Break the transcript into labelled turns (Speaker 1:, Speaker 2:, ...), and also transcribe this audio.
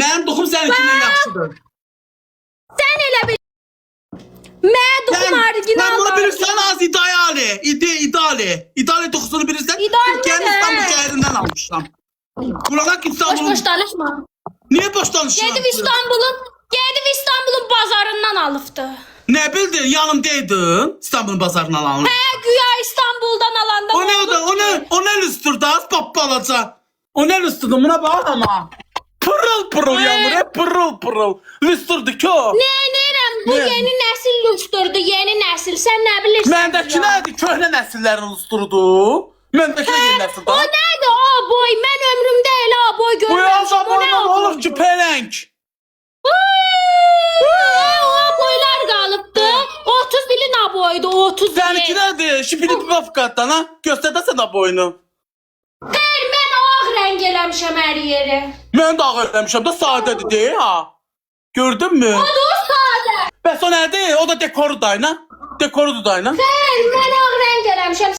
Speaker 1: Mənim duxum səninkindən yaxşıdır.
Speaker 2: Sən elə bil. Mən duxum orijinal.
Speaker 1: Sən bunu bilirsən az ideali. İdeali duxusunu bilirsən.
Speaker 2: İdeal
Speaker 1: Türkiye'nin
Speaker 2: nədir?
Speaker 1: İstanbul şəhərindən almışam. Buralar İstanbul'un...
Speaker 2: Boş danışma.
Speaker 1: Niye boş danışıyorsun?
Speaker 2: Gedib İstanbul'un bazarından alıbdı.
Speaker 1: Ne bildin? Yanımdaydın. İstanbul'un bazarından almış.
Speaker 2: Güya İstanbul'dan alanda.
Speaker 1: O ne lüstürdü az pappalaca. O ne lüstürdü buna bak ama. Pırıl pırıl yanır hep pırıl pırıl. Lüstürdü ki o.
Speaker 2: Neyirəm? Bu
Speaker 1: Ne?
Speaker 2: yeni nesil lüstürdü. Yeni nesil. Sen ne bilirsin?
Speaker 1: Məndəki nədir? Köhnə nəsillərin lüstürdü. Məndəki nə yeni nəsildir?
Speaker 2: O nerede o boy? Ben ömrümde elə o boy
Speaker 1: Bu
Speaker 2: görmemişim.
Speaker 1: yazda boydan olur ki pelenk.
Speaker 2: O boylar kalıptı. 30 bilin o boydu. 30
Speaker 1: Səninki
Speaker 2: bilin.
Speaker 1: nədir? Şipili bir bafqatdan ha? Göstərdəsən də boyunu.
Speaker 2: Ben ağ renk eləmişəm hər yeri.
Speaker 1: Mən də ağır eləmişəm də sadədir deyil ha. Gördün mü?
Speaker 2: Dur sade.
Speaker 1: Bəs o nədir? O da dekorudur ayna. Dekorudur da ayna.
Speaker 2: Ben ağ renk eləmişəm.